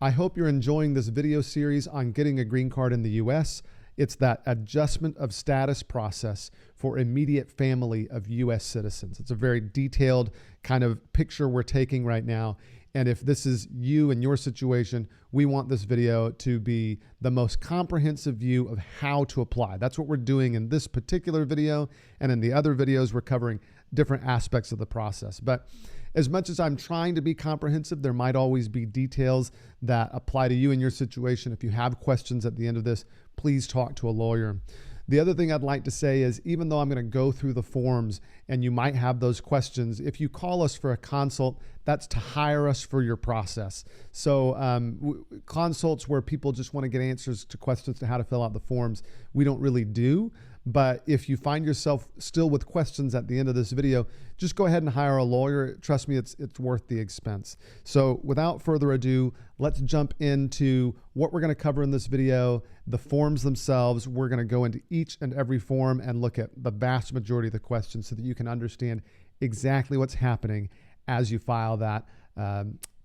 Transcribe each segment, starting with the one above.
I hope you're enjoying this video series on getting a green card in the U.S. It's that adjustment of status process for immediate family of U.S. citizens. It's a very detailed kind of picture we're taking right now. And if this is you and your situation, we want this video to be the most comprehensive view of how to apply. That's what we're doing in this particular video. And in the other videos, we're covering different aspects of the process. But as much as I'm trying to be comprehensive, there might always be details that apply to you and your situation. If you have questions at the end of this, please talk to a lawyer. The other thing I'd like to say is, even though I'm going to go through the forms and you might have those questions, if you call us for a consult, that's to hire us for your process. So consults where people just want to get answers to questions to how to fill out the forms, we don't really do. But if you find yourself still with questions at the end of this video, just go ahead and hire a lawyer. Trust me, it's worth the expense. So without further ado, let's jump into what we're going to cover in this video, the forms themselves. We're going to go into each and every form and look at the vast majority of the questions so that you can understand exactly what's happening as you file that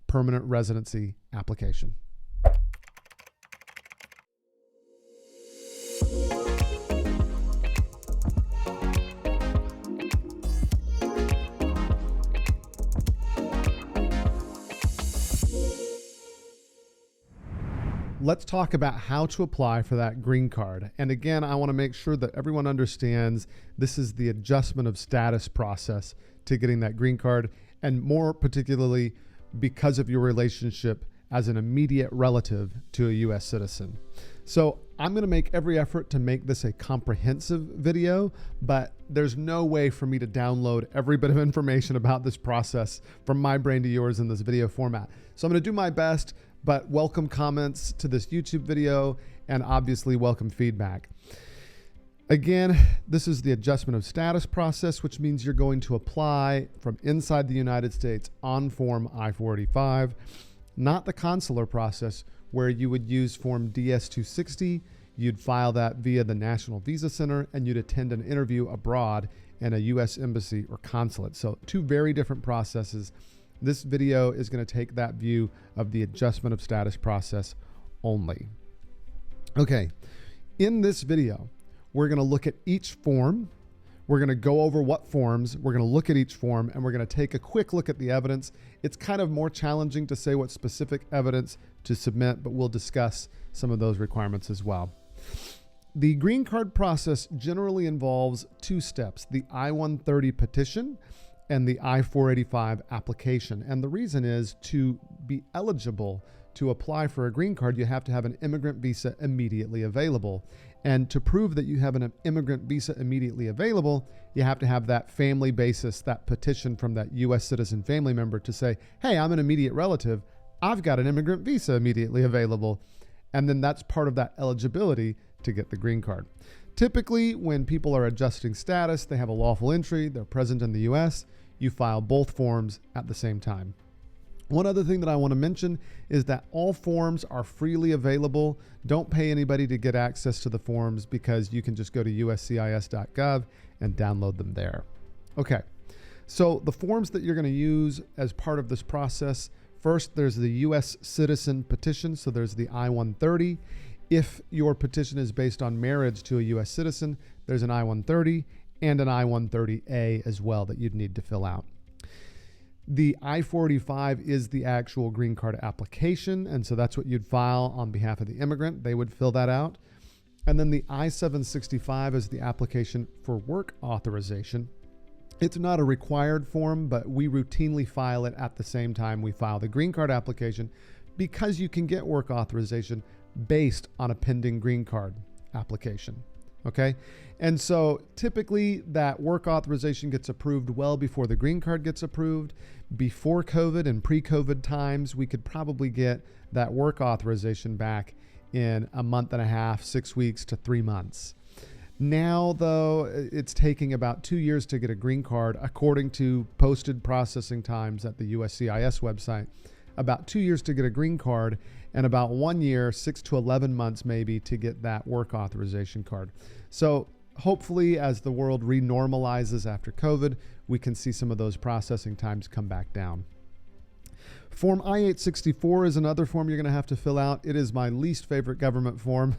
permanent residency application. Let's talk about how to apply for that green card. And again, I want to make sure that everyone understands this is the adjustment of status process to getting that green card, and more particularly because of your relationship as an immediate relative to a U.S. citizen. So I'm going to make every effort to make this a comprehensive video, but there's no way for me to download every bit of information about this process from my brain to yours in this video format. So I'm going to do my best, but welcome comments to this YouTube video and obviously welcome feedback. Again, this is the adjustment of status process, which means you're going to apply from inside the United States on Form I-485, not the consular process where you would use Form DS-260. You'd file that via the National Visa Center and you'd attend an interview abroad in a U.S. embassy or consulate. So two very different processes. This video is going to take that view of the adjustment of status process only. Okay, in this video, we're going to look at each form. We're going to go over what forms, we're going to look at each form, and we're going to take a quick look at the evidence. It's kind of more challenging to say what specific evidence to submit, but we'll discuss some of those requirements as well. The green card process generally involves two steps: the I-130 petition and the I-485 application. And the reason is, to be eligible to apply for a green card, you have to have an immigrant visa immediately available. And to prove that you have an immigrant visa immediately available, you have to have that family basis, that petition from that U.S. citizen family member to say, hey, I'm an immediate relative, I've got an immigrant visa immediately available. And then that's part of that eligibility to get the green card. Typically, when people are adjusting status, they have a lawful entry, they're present in the U.S., you file both forms at the same time. One other thing that I want to mention is that all forms are freely available. Don't pay anybody to get access to the forms, because you can just go to uscis.gov and download them there. Okay, so the forms that you're going to use as part of this process: first, there's the U.S. citizen petition. So there's the I-130. If your petition is based on marriage to a U.S. citizen, there's an I-130 and an I-130A as well that you'd need to fill out. The I-485 is the actual green card application, and so that's what you'd file on behalf of the immigrant. They would fill that out. And then the I-765 is the application for work authorization. It's not a required form, but we routinely file it at the same time we file the green card application, because you can get work authorization based on a pending green card application. Okay. And so typically that work authorization gets approved well before the green card gets approved. Before COVID and pre-COVID times, we could probably get that work authorization back in a month and a half, 6 weeks to 3 months. Now, though, it's taking about 2 years to get a green card, according to posted processing times at the USCIS website. About 2 years to get a green card, and about 1 year, 6 to 11 months maybe, to get that work authorization card. So hopefully, as the world renormalizes after COVID, we can see some of those processing times come back down. Form I-864 is another form you're going to have to fill out. It is my least favorite government form,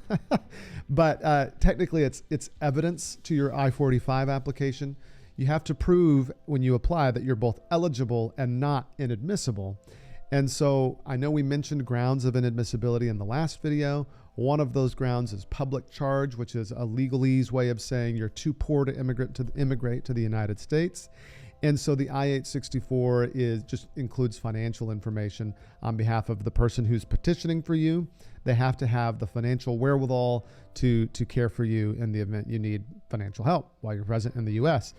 but technically it's evidence to your I-45 application. You have to prove when you apply that you're both eligible and not inadmissible. And so I know we mentioned grounds of inadmissibility in the last video. One of those grounds is public charge, which is a legalese way of saying you're too poor to immigrate to the United States. And so the I-864 just includes financial information on behalf of the person who's petitioning for you. They have to have the financial wherewithal to care for you in the event you need financial help while you're present in the U.S.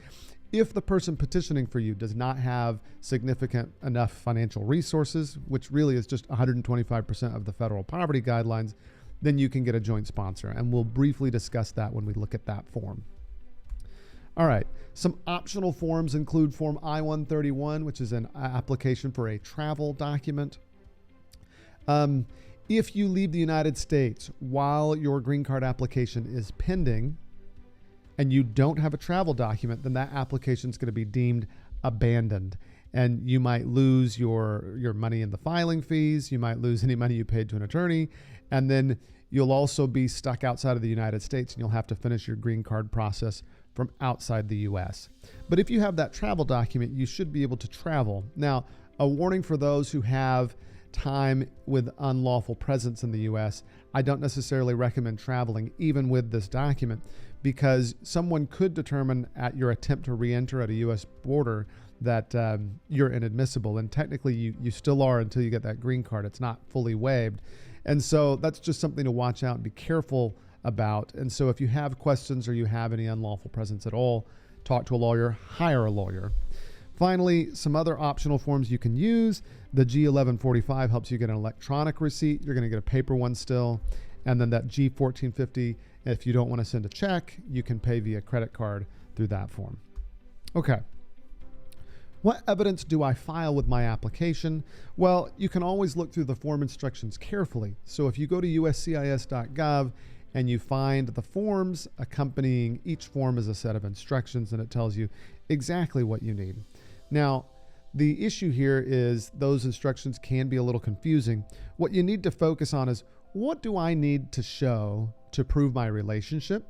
If the person petitioning for you does not have significant enough financial resources, which really is just 125% of the federal poverty guidelines, then you can get a joint sponsor. And we'll briefly discuss that when we look at that form. All right, some optional forms include Form I-131, which is an application for a travel document. If you leave the United States while your green card application is pending and you don't have a travel document, then that application is going to be deemed abandoned. And you might lose your money in the filing fees. You might lose any money you paid to an attorney. And then you'll also be stuck outside of the United States and you'll have to finish your green card process from outside the U.S. But if you have that travel document, you should be able to travel. Now, a warning for those who have time with unlawful presence in the U.S., I don't necessarily recommend traveling even with this document, because someone could determine at your attempt to re-enter at a U.S. border that you're inadmissible. And technically you still are until you get that green card. It's not fully waived. And so that's just something to watch out and be careful about. And so if you have questions or you have any unlawful presence at all, talk to a lawyer, hire a lawyer. Finally, some other optional forms you can use. The G1145 helps you get an electronic receipt. You're going to get a paper one still. And then that G1450, if you don't want to send a check, you can pay via credit card through that form. Okay. What evidence do I file with my application? Well, you can always look through the form instructions carefully. So if you go to uscis.gov and you find the forms, accompanying each form is a set of instructions, and it tells you exactly what you need. Now, the issue here is those instructions can be a little confusing. What you need to focus on is, what do I need to show to prove my relationship,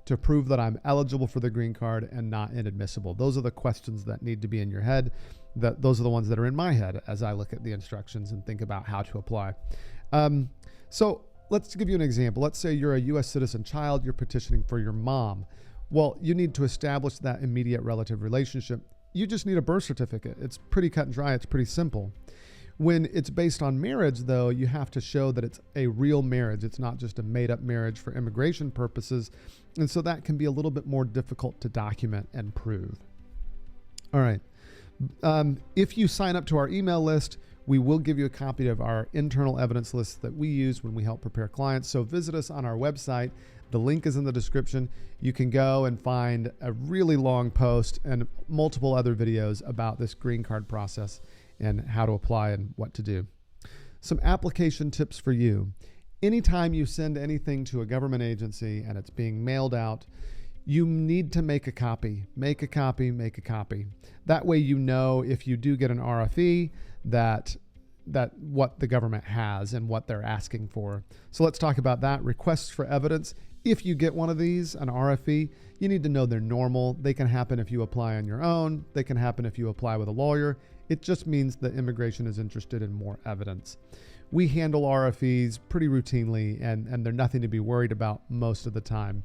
to prove that I'm eligible for the green card and not inadmissible? Those are the questions that need to be in your head. Those are the ones that are in my head as I look at the instructions and think about how to apply. So let's give you an example. Let's say you're a U.S. citizen child, you're petitioning for your mom. Well, you need to establish that immediate relative relationship. You just need a birth certificate. It's pretty cut and dry. It's pretty simple. When it's based on marriage, though, you have to show that it's a real marriage. It's not just a made-up marriage for immigration purposes. And so that can be a little bit more difficult to document and prove. All right. If you sign up to our email list, we will give you a copy of our internal evidence list that we use when we help prepare clients. So visit us on our website. The link is in the description. You can go and find a really long post and multiple other videos about this green card process and how to apply and what to do. Some application tips for you. Anytime you send anything to a government agency and it's being mailed out, you need to make a copy. Make a copy, make a copy. That way you know if you do get an RFE that what the government has and what they're asking for. So let's talk about that. Requests for evidence. If you get one of these, an RFE, you need to know they're normal. They can happen if you apply on your own. They can happen if you apply with a lawyer. It just means that immigration is interested in more evidence. We handle RFEs pretty routinely, and they're nothing to be worried about most of the time.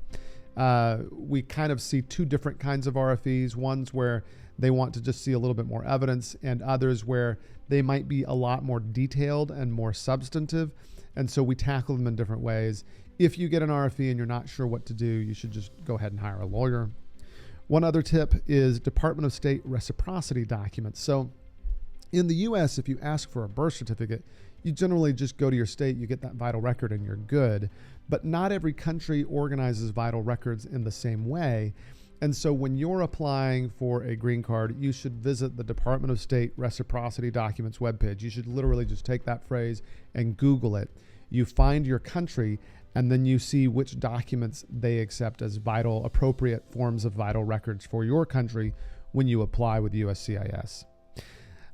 We kind of see two different kinds of RFEs. Ones where they want to just see a little bit more evidence, and others where they might be a lot more detailed and more substantive. And so we tackle them in different ways. If you get an RFE and you're not sure what to do, you should just go ahead and hire a lawyer. One other tip is Department of State reciprocity documents. So in the U.S., if you ask for a birth certificate, you generally just go to your state, you get that vital record, and you're good. But not every country organizes vital records in the same way. And so when you're applying for a green card, you should visit the Department of State reciprocity documents webpage. You should literally just take that phrase and Google it. You find your country, and then you see which documents they accept as vital, appropriate forms of vital records for your country when you apply with USCIS.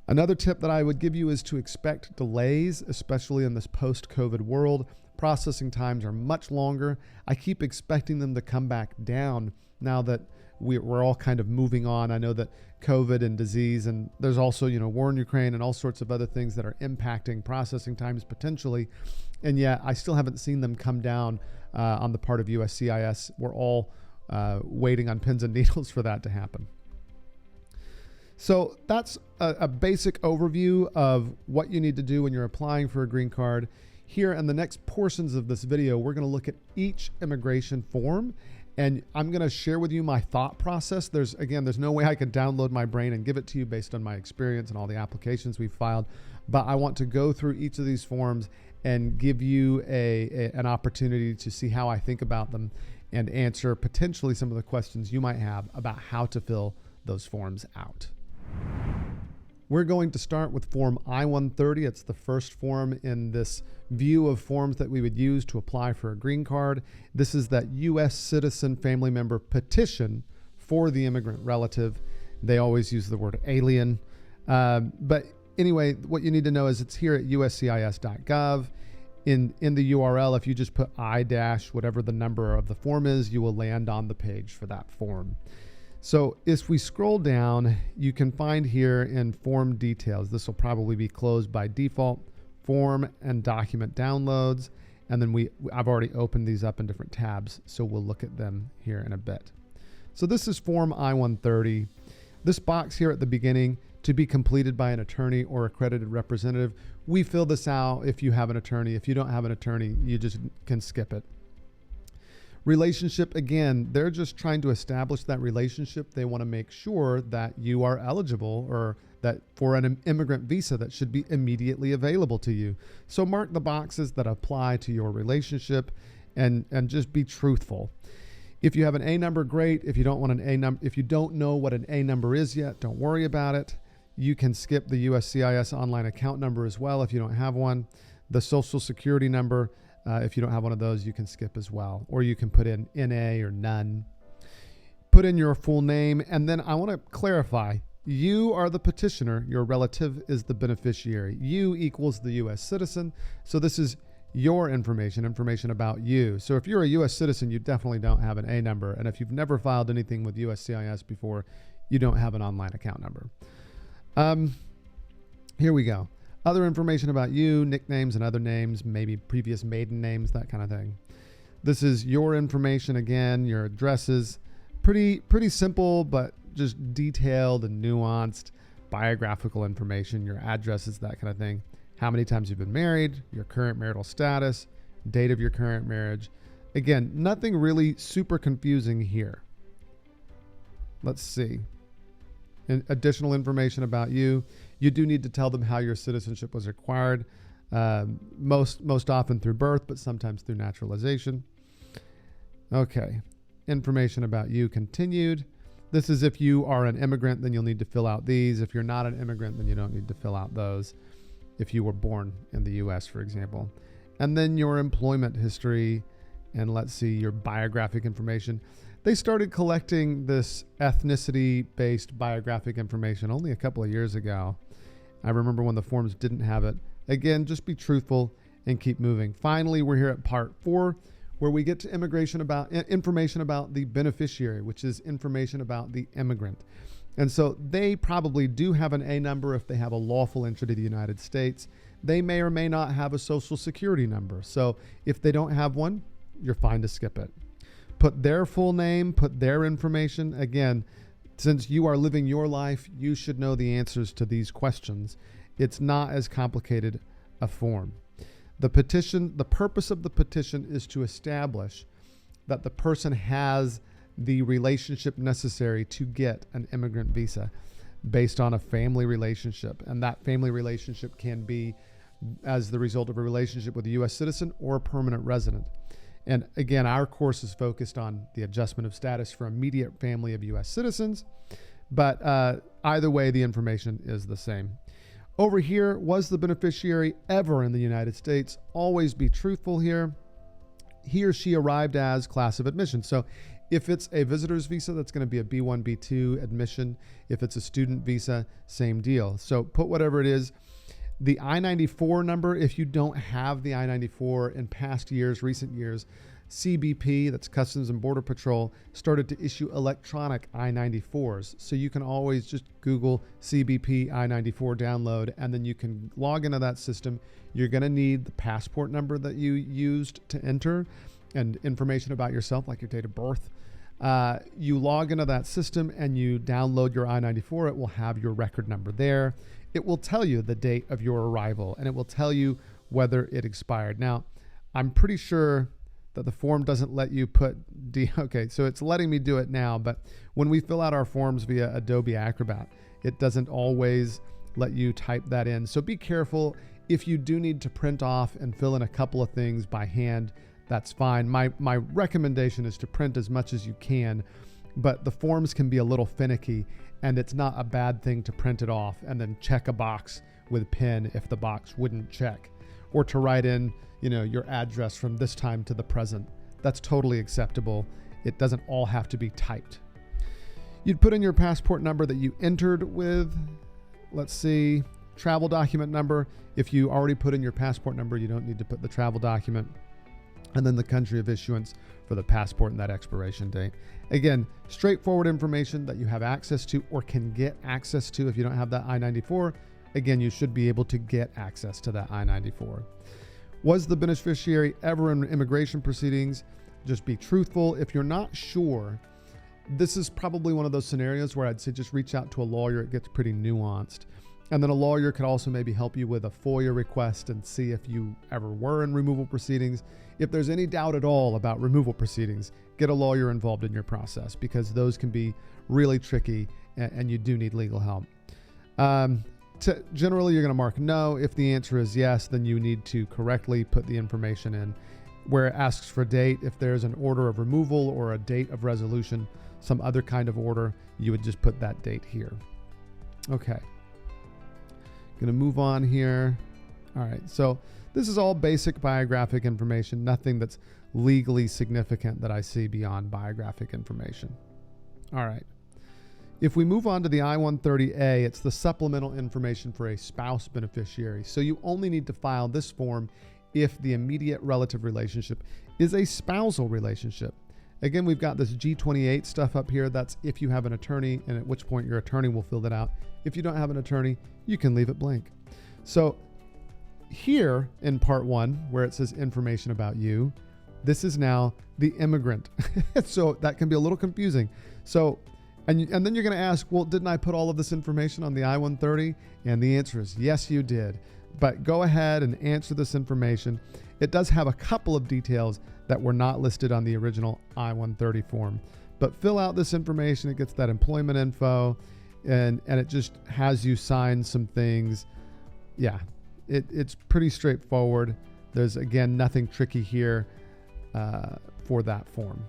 Another tip that I would give you is to expect delays, especially in this post-COVID world. Processing times are much longer. I keep expecting them to come back down now that we're all kind of moving on. I know that COVID and disease, and there's also, war in Ukraine and all sorts of other things that are impacting processing times potentially. And yet I still haven't seen them come down on the part of USCIS. We're all waiting on pins and needles for that to happen. So that's a basic overview of what you need to do when you're applying for a green card. Here in the next portions of this video, we're going to look at each immigration form, and I'm going to share with you my thought process. There's no way I could download my brain and give it to you based on my experience and all the applications we've filed, but I want to go through each of these forms and give you an opportunity to see how I think about them and answer potentially some of the questions you might have about how to fill those forms out. We're going to start with Form I-130. It's the first form in this view of forms that we would use to apply for a green card. This is that U.S. citizen family member petition for the immigrant relative. They always use the word alien. But anyway, what you need to know is it's here at uscis.gov. In the URL, if you just put I- whatever the number of the form is, you will land on the page for that form. So if we scroll down, you can find here in form details, this will probably be closed by default, form and document downloads. And then I've already opened these up in different tabs, so we'll look at them here in a bit. So this is Form I-130. This box here at the beginning, to be completed by an attorney or accredited representative. We fill this out if you have an attorney. If you don't have an attorney, you just can skip it. Relationship, again, they're just trying to establish that relationship. They want to make sure that you are eligible or that for an immigrant visa that should be immediately available to you. So mark the boxes that apply to your relationship and just be truthful. If you have an A number, great. If you don't want an A number, if you don't know what an A number is yet, don't worry about it. You can skip the USCIS online account number as well if you don't have one. The social security number, if you don't have one of those, you can skip as well. Or you can put in NA or none. Put in your full name, and then I want to clarify, you are the petitioner, your relative is the beneficiary. You equals the U.S. citizen, so this is your information about you. So if you're a U.S. citizen, you definitely don't have an A number, and if you've never filed anything with USCIS before, you don't have an online account number. Here we go. Other information about you, nicknames and other names, maybe previous maiden names, that kind of thing. This is your information again, your addresses. Pretty simple, but just detailed and nuanced biographical information, your addresses, that kind of thing. How many times you've been married, your current marital status, date of your current marriage. Again, nothing really super confusing here. Let's see. And additional information about you. You do need to tell them how your citizenship was acquired, most often through birth, but sometimes through naturalization. Okay, information about you continued. This is if you are an immigrant, then you'll need to fill out these. If you're not an immigrant, then you don't need to fill out those. If you were born in the U.S., for example. And then your employment history, and let's see, your biographic information. They started collecting this ethnicity-based biographic information only a couple of years ago. I remember when the forms didn't have it. Again, just be truthful and keep moving. Finally, we're here at Part 4, where we get to information about the beneficiary, which is information about the immigrant. And so they probably do have an A number if they have a lawful entry to the United States. They may or may not have a social security number. So if they don't have one, you're fine to skip it. Put their full name, put their information. Again, since you are living your life, you should know the answers to these questions. It's not as complicated a form. The purpose of the petition is to establish that the person has the relationship necessary to get an immigrant visa based on a family relationship. And that family relationship can be as the result of a relationship with a U.S. citizen or a permanent resident. And again, our course is focused on the adjustment of status for immediate family of U.S. citizens, but either way, the information is the same. Over here, was the beneficiary ever in the United States? Always be truthful here. He or she arrived as class of admission. So If it's a visitor's visa, that's going to be a B1, B2 admission. If it's a student visa, same deal. So put whatever it is. The I-94 number, if you don't have the I-94 in past years, recent years, CBP, that's Customs and Border Patrol, started to issue electronic I-94s. So you can always just Google CBP I-94 download, and then you can log into that system. You're going to need the passport number that you used to enter and information about yourself, like your date of birth. You log into that system and you download your I-94. It will have your record number there. It will tell you the date of your arrival, and it will tell you whether it expired. Now, I'm pretty sure that the form doesn't let you put okay, so it's letting me do it now, but when we fill out our forms via Adobe Acrobat, it doesn't always let you type that in. So be careful. If you do need to print off and fill in a couple of things by hand, that's fine. My recommendation is to print as much as you can, but the forms can be a little finicky, and it's not a bad thing to print it off and then check a box with a pen if the box wouldn't check, or to write in, your address from this time to the present. That's totally acceptable. It doesn't all have to be typed. You'd put in your passport number that you entered with, let's see, travel document number. If you already put in your passport number, you don't need to put the travel document. And then the country of issuance for the passport and that expiration date. Again, straightforward information that you have access to or can get access to if you don't have that I-94. Again, you should be able to get access to that I-94. Was the beneficiary ever in immigration proceedings? Just be truthful. If you're not sure, this is probably one of those scenarios where I'd say just reach out to a lawyer. It gets pretty nuanced. And then a lawyer could also maybe help you with a FOIA request and see if you ever were in removal proceedings. If there's any doubt at all about removal proceedings, get a lawyer involved in your process, because those can be really tricky and you do need legal help. Generally, you're going to mark no. If the answer is yes, then you need to correctly put the information in. Where it asks for date, if there's an order of removal or a date of resolution, some other kind of order, you would just put that date here. Okay. Going to move on here. All right. So this is all basic biographic information, nothing that's legally significant that I see beyond biographic information. All right. If we move on to the I-130A, it's the supplemental information for a spouse beneficiary. So you only need to file this form if the immediate relative relationship is a spousal relationship. Again, we've got this G28 stuff up here. That's if you have an attorney, and at which point your attorney will fill that out. If you don't have an attorney, you can leave it blank. So here in part 1, where it says information about you, this is now the immigrant. So that can be a little confusing. So, and then you're going to ask, well, didn't I put all of this information on the I-130? And the answer is yes, you did. But go ahead and answer this information. It does have a couple of details that were not listed on the original I-130 form. But fill out this information. It gets that employment info, and it just has you sign some things. Yeah, it's pretty straightforward. There's, again, nothing tricky here for that form.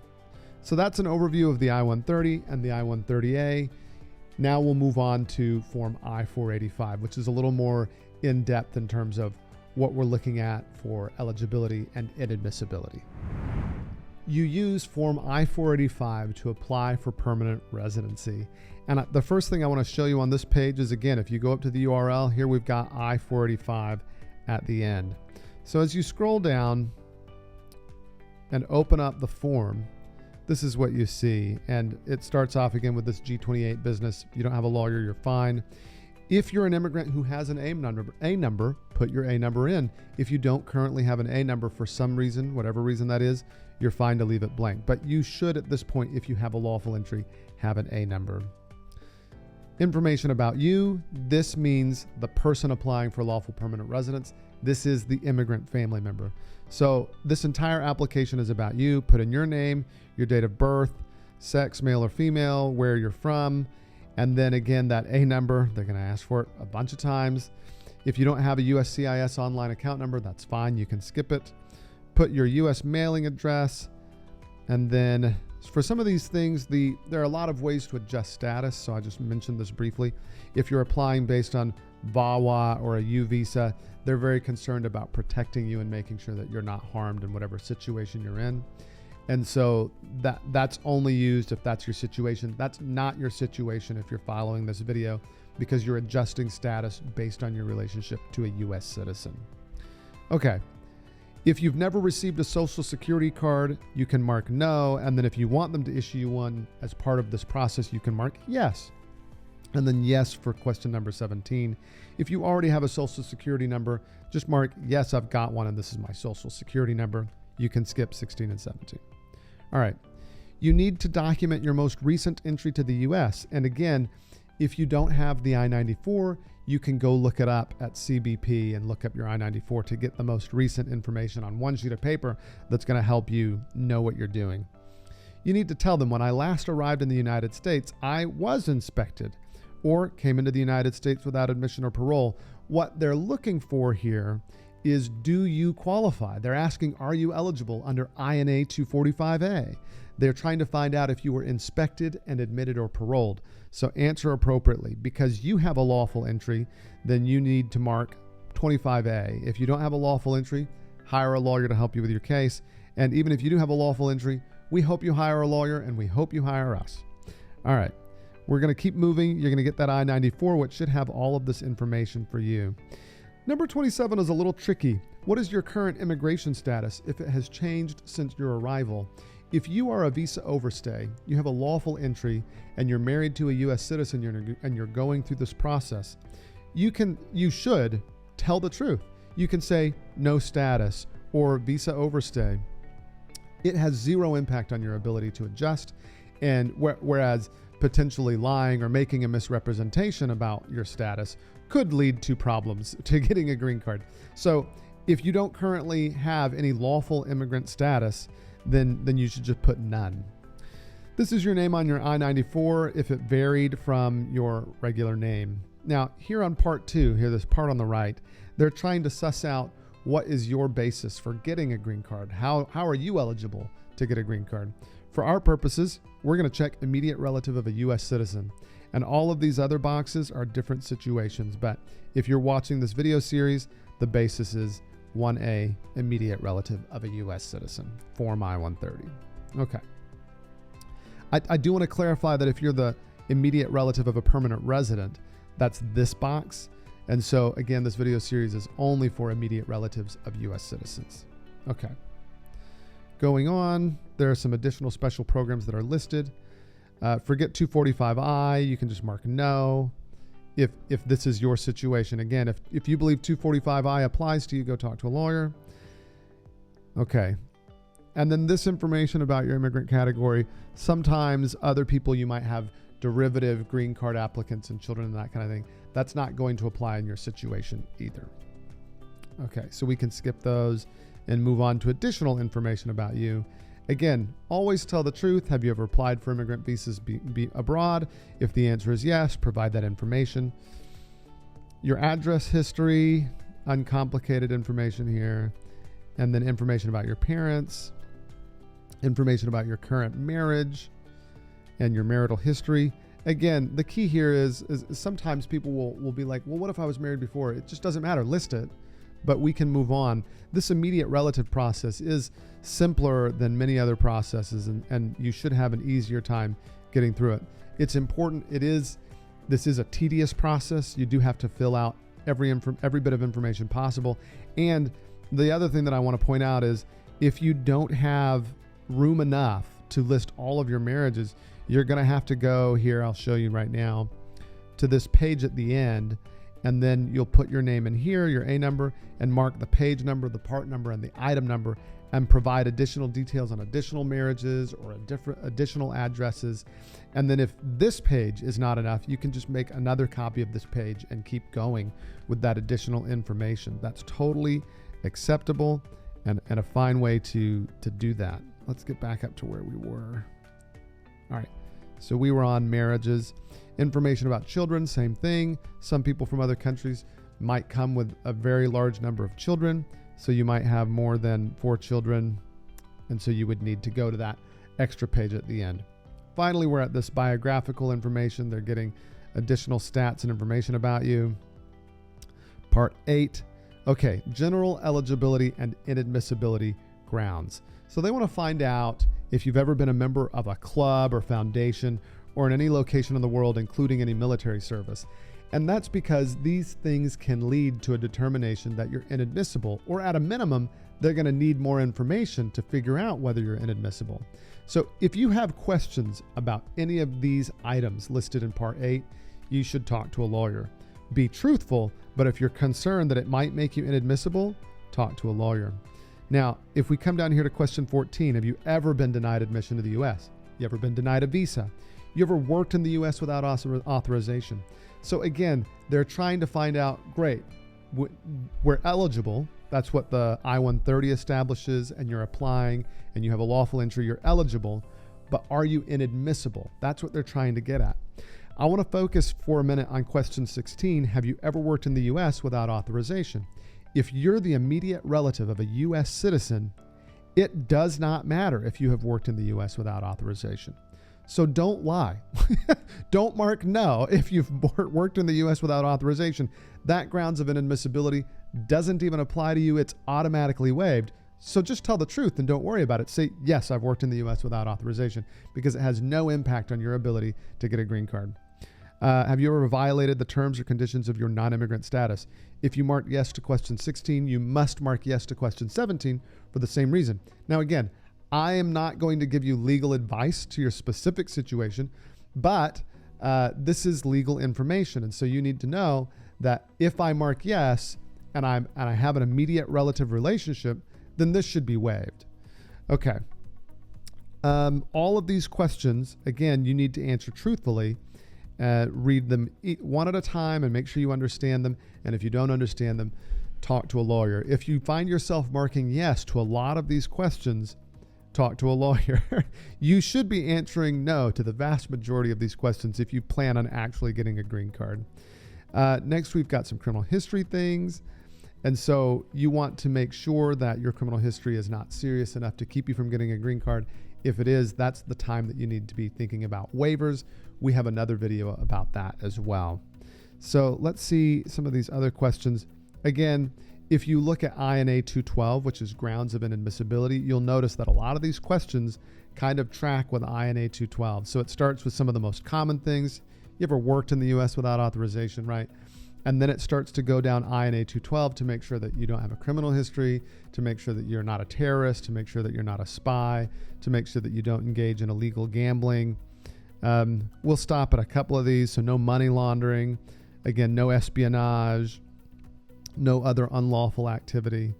So that's an overview of the I-130 and the I-130A. Now we'll move on to Form I-485, which is a little more in-depth in terms of what we're looking at for eligibility and inadmissibility. You use Form I-485 to apply for permanent residency. And the first thing I want to show you on this page is, again, if you go up to the URL, here we've got I-485 at the end. So as you scroll down and open up the form, this is what you see. And it starts off again with this G28 business. If you don't have a lawyer, you're fine. If you're an immigrant who has an A number, put your A number in. If you don't currently have an A number for some reason, whatever reason that is, you're fine to leave it blank. But you should, at this point, if you have a lawful entry, have an A number. Information about you. This means the person applying for lawful permanent residence. This is the immigrant family member. So this entire application is about you. Put in your name, your date of birth, sex, male or female, where you're from, and then again, that A number. They're going to ask for it a bunch of times. If you don't have a USCIS online account number, that's fine. You can skip it. Put your US mailing address. And then for some of these things, there are a lot of ways to adjust status. So I just mentioned this briefly. If you're applying based on VAWA or a U visa, they're very concerned about protecting you and making sure that you're not harmed in whatever situation you're in. And so that's only used if that's your situation. That's not your situation if you're following this video, because you're adjusting status based on your relationship to a U.S. citizen. Okay. If you've never received a social security card, you can mark no. And then if you want them to issue you one as part of this process, you can mark yes. And then yes for question number 17. If you already have a social security number, just mark yes, I've got one, and this is my social security number. You can skip 16 and 17. All right. You need to document your most recent entry to the U.S. And again, if you don't have the I-94, you can go look it up at CBP and look up your I-94 to get the most recent information on one sheet of paper that's going to help you know what you're doing. You need to tell them, when I last arrived in the United States, I was inspected or came into the United States without admission or parole. What they're looking for here is, do you qualify? They're asking, are you eligible under INA 245A? They're trying to find out if you were inspected and admitted or paroled. So answer appropriately. Because you have a lawful entry, then you need to mark 25A. If you don't have a lawful entry, hire a lawyer to help you with your case. And even if you do have a lawful entry, we hope you hire a lawyer, and we hope you hire us. All right. We're going to keep moving. You're going to get that I-94, which should have all of this information for you. Number 27 is a little tricky. What is your current immigration status if it has changed since your arrival? If you are a visa overstay, you have a lawful entry, and you're married to a U.S. citizen, and you're going through this process, you should tell the truth. You can say no status or visa overstay. It has zero impact on your ability to adjust, and whereas potentially lying or making a misrepresentation about your status could lead to problems to getting a green card. So if you don't currently have any lawful immigrant status, then you should just put none. This is your name on your I-94 if it varied from your regular name. Now, here on part 2, this part on the right, they're trying to suss out what is your basis for getting a green card. How are you eligible to get a green card? For our purposes, we're going to check immediate relative of a U.S. citizen. And all of these other boxes are different situations. But if you're watching this video series, the basis is 1A, immediate relative of a U.S. citizen, Form I-130. Okay. I do want to clarify that if you're the immediate relative of a permanent resident, that's this box. And so, again, this video series is only for immediate relatives of U.S. citizens. Okay. Going on, there are some additional special programs that are listed. Forget 245I, you can just mark no. If this is your situation. Again, if you believe 245I applies to you, go talk to a lawyer. Okay. And then this information about your immigrant category, sometimes other people, you might have derivative green card applicants and children and that kind of thing. That's not going to apply in your situation either. Okay, so we can skip those and move on to additional information about you. Again, always tell the truth. Have you ever applied for immigrant visas be abroad? If the answer is yes, provide that information. Your address history, uncomplicated information here. And then information about your parents, information about your current marriage and your marital history. Again, the key here is sometimes people will be like, well, what if I was married before? It just doesn't matter. List it. But we can move on. This immediate relative process is simpler than many other processes, and you should have an easier time getting through it. It's important. This is a tedious process. You do have to fill out every bit of information possible. And the other thing that I want to point out is if you don't have room enough to list all of your marriages, you're going to have to go here. I'll show you right now to this page at the end. And then you'll put your name in here, your A number, and mark the page number, the part number, and the item number, and provide additional details on additional marriages or additional addresses. And then if this page is not enough, you can just make another copy of this page and keep going with that additional information. That's totally acceptable and a fine way to do that. Let's get back up to where we were. All right. So we were on marriages. Information about children, same thing. Some people from other countries might come with a very large number of children. So you might have more than 4 children. And so you would need to go to that extra page at the end. Finally, we're at this biographical information. They're getting additional stats and information about you. Part 8. Okay, general eligibility and inadmissibility grounds. So they want to find out if you've ever been a member of a club or foundation or in any location in the world, including any military service. And that's because these things can lead to a determination that you're inadmissible, or at a minimum, they're going to need more information to figure out whether you're inadmissible. So if you have questions about any of these items listed in Part 8, you should talk to a lawyer. Be truthful, but if you're concerned that it might make you inadmissible, talk to a lawyer. Now, if we come down here to question 14, have you ever been denied admission to the U.S.? You ever been denied a visa? You ever worked in the U.S. without authorization? So again, they're trying to find out, great, we're eligible. That's what the I-130 establishes, and you're applying and you have a lawful entry, you're eligible, but are you inadmissible? That's what they're trying to get at. I want to focus for a minute on question 16. Have you ever worked in the U.S. without authorization? If you're the immediate relative of a U.S. citizen, it does not matter if you have worked in the U.S. without authorization. So don't lie. Don't mark no if you've worked in the U.S. without authorization. That grounds of inadmissibility doesn't even apply to you. It's automatically waived. So just tell the truth and don't worry about it. Say, yes, I've worked in the U.S. without authorization, because it has no impact on your ability to get a green card. Have you ever violated the terms or conditions of your non-immigrant status? If you mark yes to question 16, you must mark yes to question 17 for the same reason. Now, again, I am not going to give you legal advice to your specific situation, but this is legal information. And so you need to know that if I mark yes and I have an immediate relative relationship, then this should be waived. Okay. All of these questions, again, you need to answer truthfully. Read them one at a time and make sure you understand them. And if you don't understand them, talk to a lawyer. If you find yourself marking yes to a lot of these questions, talk to a lawyer. You should be answering no to the vast majority of these questions if you plan on actually getting a green card. Next, we've got some criminal history things. And so you want to make sure that your criminal history is not serious enough to keep you from getting a green card. If it is, that's the time that you need to be thinking about waivers. We have another video about that as well. So let's see some of these other questions. Again, if you look at INA 212, which is grounds of inadmissibility, you'll notice that a lot of these questions kind of track with INA 212. So it starts with some of the most common things. You ever worked in the U.S. without authorization, right? And then it starts to go down INA 212 to make sure that you don't have a criminal history, to make sure that you're not a terrorist, to make sure that you're not a spy, to make sure that you don't engage in illegal gambling. We'll stop at a couple of these. So no money laundering, again, no espionage, no other unlawful activity.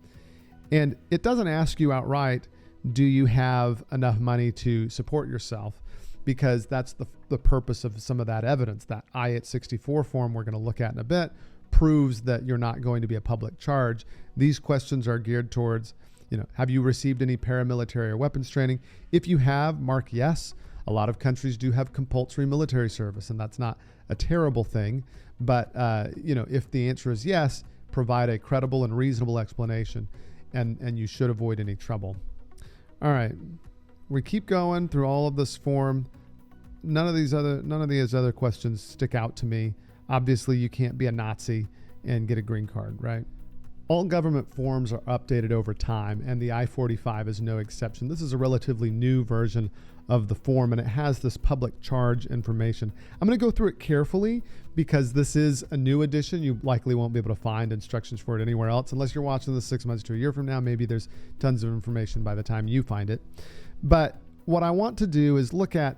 And it doesn't ask you outright, do you have enough money to support yourself? Because that's the purpose of some of that evidence. That I-864 form we're going to look at in a bit proves that you're not going to be a public charge. These questions are geared towards, have you received any paramilitary or weapons training? If you have, mark yes. A lot of countries do have compulsory military service, and that's not a terrible thing. But, if the answer is yes, provide a credible and reasonable explanation, and you should avoid any trouble. All right. We keep going through all of this form. None of these other questions stick out to me. Obviously, you can't be a Nazi and get a green card, right? All government forms are updated over time, and the I-45 is no exception. This is a relatively new version of the form, and it has this public charge information. I'm going to go through it carefully because this is a new edition. You likely won't be able to find instructions for it anywhere else unless you're watching this 6 months to a year from now. Maybe there's tons of information by the time you find it. But what I want to do is look at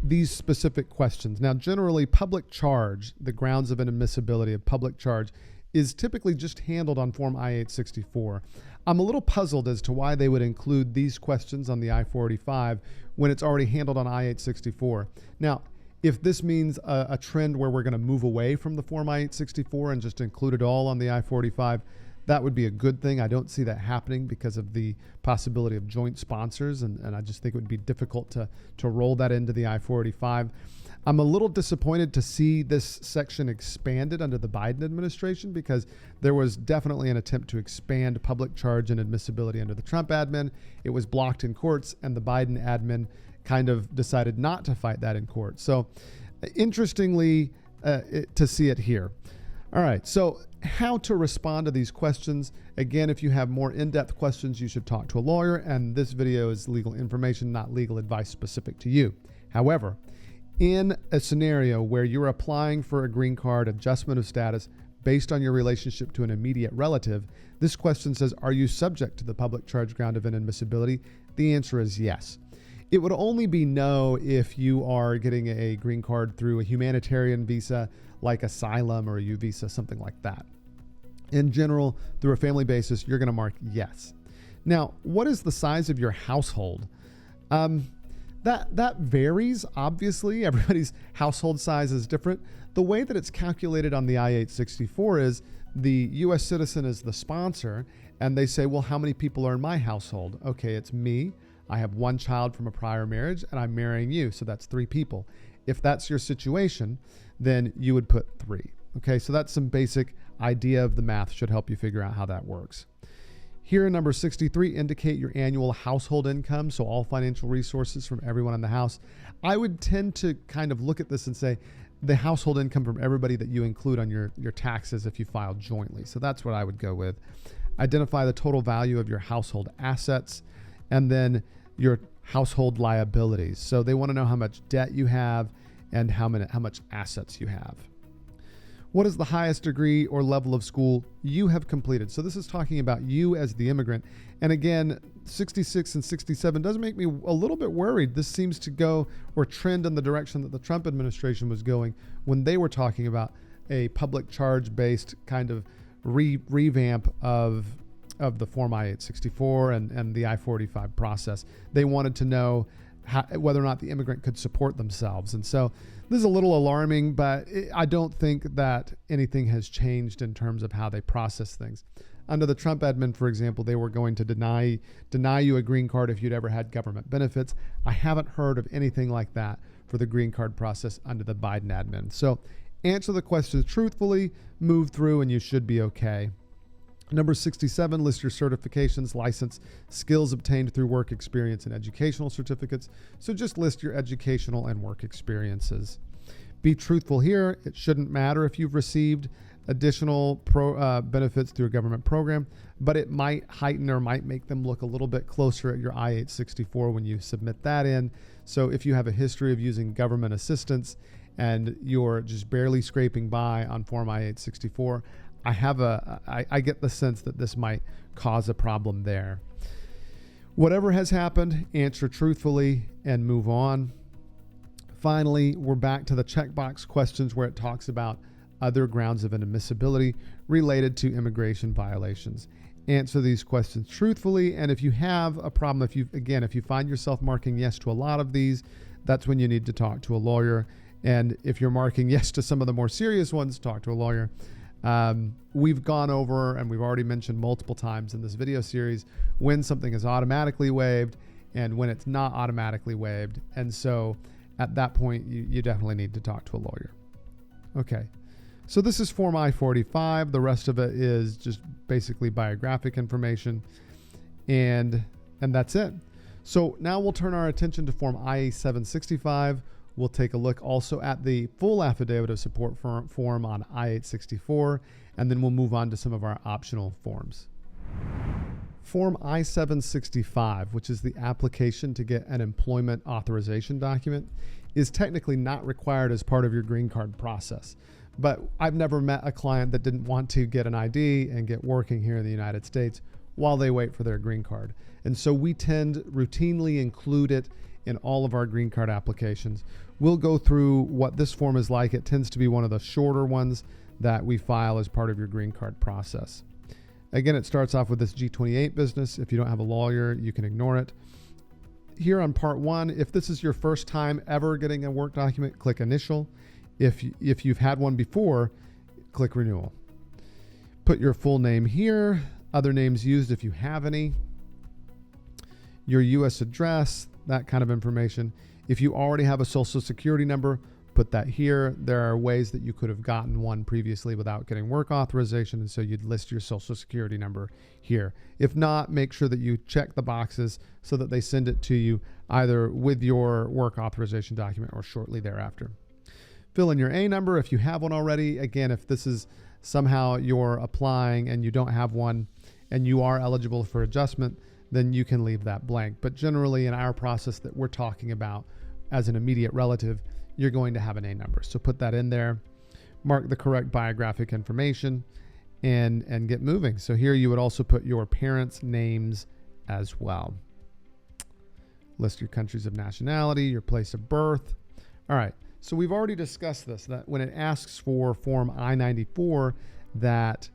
these specific questions. Now, generally, public charge, the grounds of inadmissibility of public charge, is typically just handled on Form I-864. I'm a little puzzled as to why they would include these questions on the I-485 when it's already handled on I-864. Now, if this means a trend where we're going to move away from the Form I-864 and just include it all on the I-485, that would be a good thing. I don't see that happening because of the possibility of joint sponsors, and I just think it would be difficult to roll that into the I-485. I'm a little disappointed to see this section expanded under the Biden administration because there was definitely an attempt to expand public charge and admissibility under the Trump admin. It was blocked in courts, and the Biden admin kind of decided not to fight that in court. So interestingly, to see it here. All right, so how to respond to these questions. Again, if you have more in-depth questions, you should talk to a lawyer, and this video is legal information, not legal advice specific to you. However, in a scenario where you're applying for a green card adjustment of status based on your relationship to an immediate relative, this question says, are you subject to the public charge ground of inadmissibility? The answer is yes. It would only be no if you are getting a green card through a humanitarian visa like asylum or a U visa, something like that. In general, through a family basis, you're going to mark yes. Now, what is the size of your household? That varies. Obviously, everybody's household size is different. The way that it's calculated on the I-864 is the U.S. citizen is the sponsor, and they say, well, how many people are in my household? Okay, it's me. I have one child from a prior marriage, and I'm marrying you, so that's 3 people. If that's your situation, then you would put 3. Okay, so that's some basic idea of the math, should help you figure out how that works. Here in number 63, indicate your annual household income, so all financial resources from everyone in the house. I would tend to kind of look at this and say the household income from everybody that you include on your taxes if you file jointly. So that's what I would go with. Identify the total value of your household assets, and then your household liabilities. So they want to know how much debt you have and how much assets you have. What is the highest degree or level of school you have completed? So this is talking about you as the immigrant. And again, 66 and 67 does make me a little bit worried. This seems to go or trend in the direction that the Trump administration was going when they were talking about a public charge-based kind of revamp of the Form I-864 and the I-45 process. They wanted to know whether or not the immigrant could support themselves. And so this is a little alarming, but I don't think that anything has changed in terms of how they process things. Under the Trump admin, for example, they were going to deny you a green card if you'd ever had government benefits. I haven't heard of anything like that for the green card process under the Biden admin. So answer the questions truthfully, move through, and you should be okay. Number 67, list your certifications, license, skills obtained through work experience and educational certificates. So just list your educational and work experiences. Be truthful here. It shouldn't matter if you've received additional benefits through a government program, but it might heighten or might make them look a little bit closer at your I-864 when you submit that in. So if you have a history of using government assistance and you're just barely scraping by on Form I-864, I get the sense that this might cause a problem there. Whatever has happened, answer truthfully and move on. Finally, we're back to the checkbox questions where it talks about other grounds of inadmissibility related to immigration violations. Answer these questions truthfully, and if you have a problem, if you find yourself marking yes to a lot of these, that's when you need to talk to a lawyer. And if you're marking yes to some of the more serious ones, talk to a lawyer. We've gone over, and we've already mentioned multiple times in this video series, when something is automatically waived and when it's not automatically waived. And so at that point, you definitely need to talk to a lawyer. Okay. So this is Form I-45. The rest of it is just basically biographic information. And that's it. So now we'll turn our attention to Form I-765. We'll take a look also at the full affidavit of support form on I-864, and then we'll move on to some of our optional forms. Form I-765, which is the application to get an employment authorization document, is technically not required as part of your green card process. But I've never met a client that didn't want to get an ID and get working here in the United States while they wait for their green card. And so we tend routinely include it in all of our green card applications. We'll go through what this form is like. It tends to be one of the shorter ones that we file as part of your green card process. Again, it starts off with this G28 business. If you don't have a lawyer, you can ignore it. Here on part 1, if this is your first time ever getting a work document, click initial. If you've had one before, click renewal. Put your full name here, other names used if you have any, your U.S. address, that kind of information. If you already have a social security number, put that here. There are ways that you could have gotten one previously without getting work authorization, and so you'd list your social security number here. If not, make sure that you check the boxes so that they send it to you either with your work authorization document or shortly thereafter. Fill in your A number if you have one already. Again, if this is somehow you're applying and you don't have one and you are eligible for adjustment, then you can leave that blank. But generally in our process that we're talking about as an immediate relative, you're going to have an A number. So put that in there, mark the correct biographic information, and get moving. So here you would also put your parents' names as well. List your countries of nationality, your place of birth. All right, so we've already discussed this, that when it asks for Form I-94, that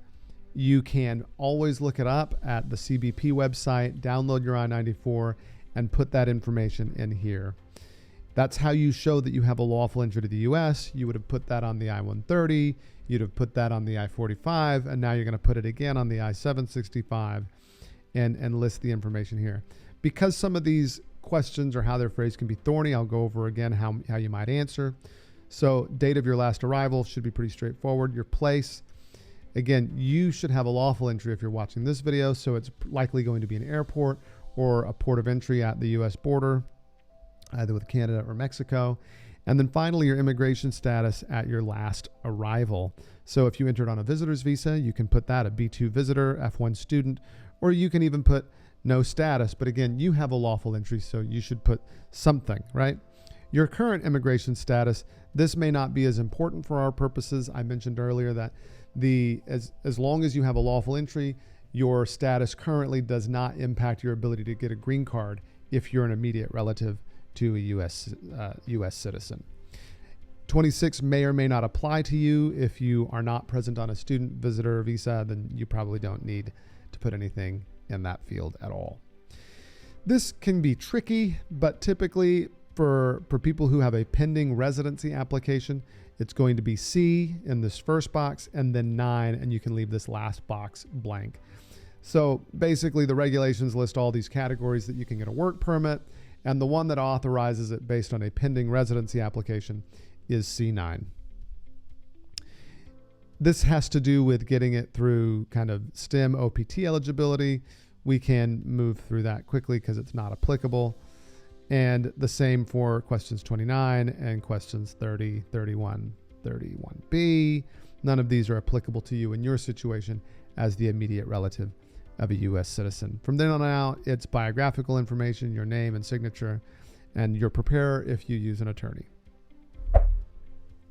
you can always look it up at the CBP website, download your I-94, and put that information in here. That's how you show that you have a lawful entry to the U.S. You would have put that on the I-130, you'd have put that on the I-45, and now you're going to put it again on the I-765 and list the information here. Because some of these questions or how they're phrased can be thorny, I'll go over again how you might answer. So date of your last arrival should be pretty straightforward. Your place, again, you should have a lawful entry if you're watching this video, so it's likely going to be an airport or a port of entry at the U.S. border, either with Canada or Mexico. And then finally, your immigration status at your last arrival. So if you entered on a visitor's visa, you can put that a B2 visitor, F1 student, or you can even put no status. But again, you have a lawful entry, so you should put something, right? Your current immigration status, this may not be as important for our purposes. I mentioned earlier that as long as you have a lawful entry, your status currently does not impact your ability to get a green card if you're an immediate relative to a U.S. citizen. 26 may or may not apply to you. If you are not present on a student visitor visa, then you probably don't need to put anything in that field at all. This can be tricky, but typically for people who have a pending residency application, it's going to be C in this first box and then 9, and you can leave this last box blank. So basically the regulations list all these categories that you can get a work permit, and the one that authorizes it based on a pending residency application is C9. This has to do with getting it through kind of STEM OPT eligibility. We can move through that quickly because it's not applicable. And the same for questions 29 and questions 30, 31, 31B. None of these are applicable to you in your situation as the immediate relative of a U.S. citizen. From then on out, it's biographical information, your name and signature, and your preparer if you use an attorney.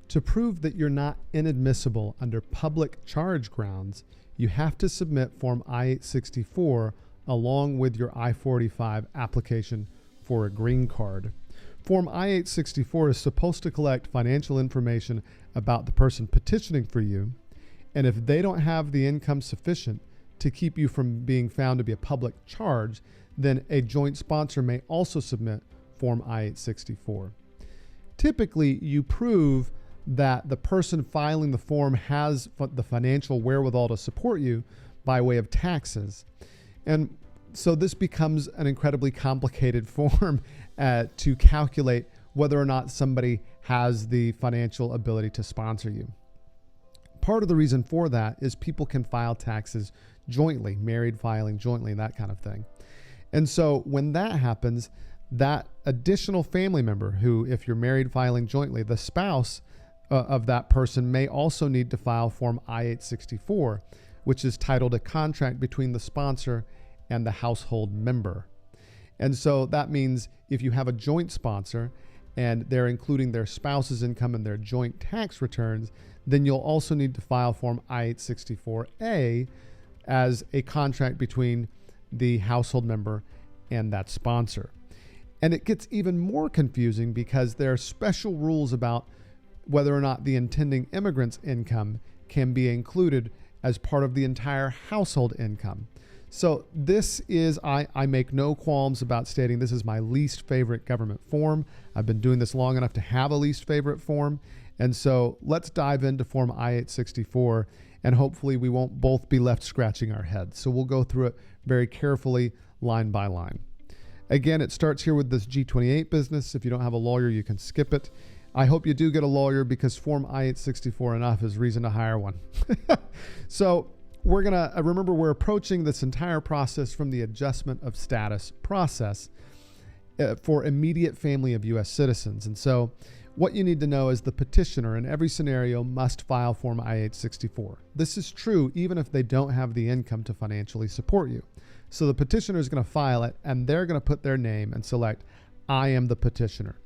To prove that you're not inadmissible under public charge grounds, you have to submit Form I-864 along with your I-45 application for a green card. Form I-864 is supposed to collect financial information about the person petitioning for you, and if they don't have the income sufficient to keep you from being found to be a public charge, then a joint sponsor may also submit Form I-864. Typically, you prove that the person filing the form has the financial wherewithal to support you by way of taxes. And so this becomes an incredibly complicated form to calculate whether or not somebody has the financial ability to sponsor you. Part of the reason for that is people can file taxes jointly, married filing jointly, that kind of thing. And so when that happens, that additional family member who, if you're married filing jointly, the spouse of that person may also need to file Form I-864, which is titled a contract between the sponsor and the household member. And so that means if you have a joint sponsor and they're including their spouse's income in their joint tax returns, then you'll also need to file Form I-864A as a contract between the household member and that sponsor. And it gets even more confusing because there are special rules about whether or not the intending immigrant's income can be included as part of the entire household income. So this is, I make no qualms about stating this is my least favorite government form. I've been doing this long enough to have a least favorite form. And so let's dive into Form I-864, and hopefully we won't both be left scratching our heads. So we'll go through it very carefully, line by line. Again, it starts here with this G28 business. If you don't have a lawyer, you can skip it. I hope you do get a lawyer because Form I-864 enough is reason to hire one. So we're going to remember we're approaching this entire process from the adjustment of status process for immediate family of U.S. citizens. And so What you need to know is the petitioner in every scenario must file Form I-864. This is true even if they don't have the income to financially support you. So the petitioner is going to file it, and they're going to put their name and select, I am the petitioner.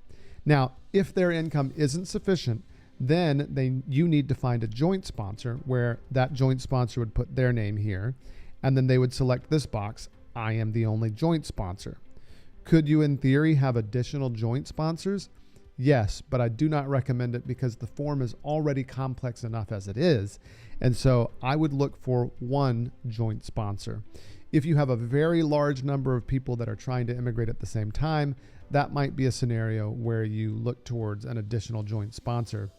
Now, if their income isn't sufficient, then you need to find a joint sponsor where that joint sponsor would put their name here, and then they would select this box, I am the only joint sponsor. Could you, in theory, have additional joint sponsors? Yes, but I do not recommend it because the form is already complex enough as it is. And so I would look for one joint sponsor. If you have a very large number of people that are trying to immigrate at the same time, that might be a scenario where you look towards an additional joint sponsor.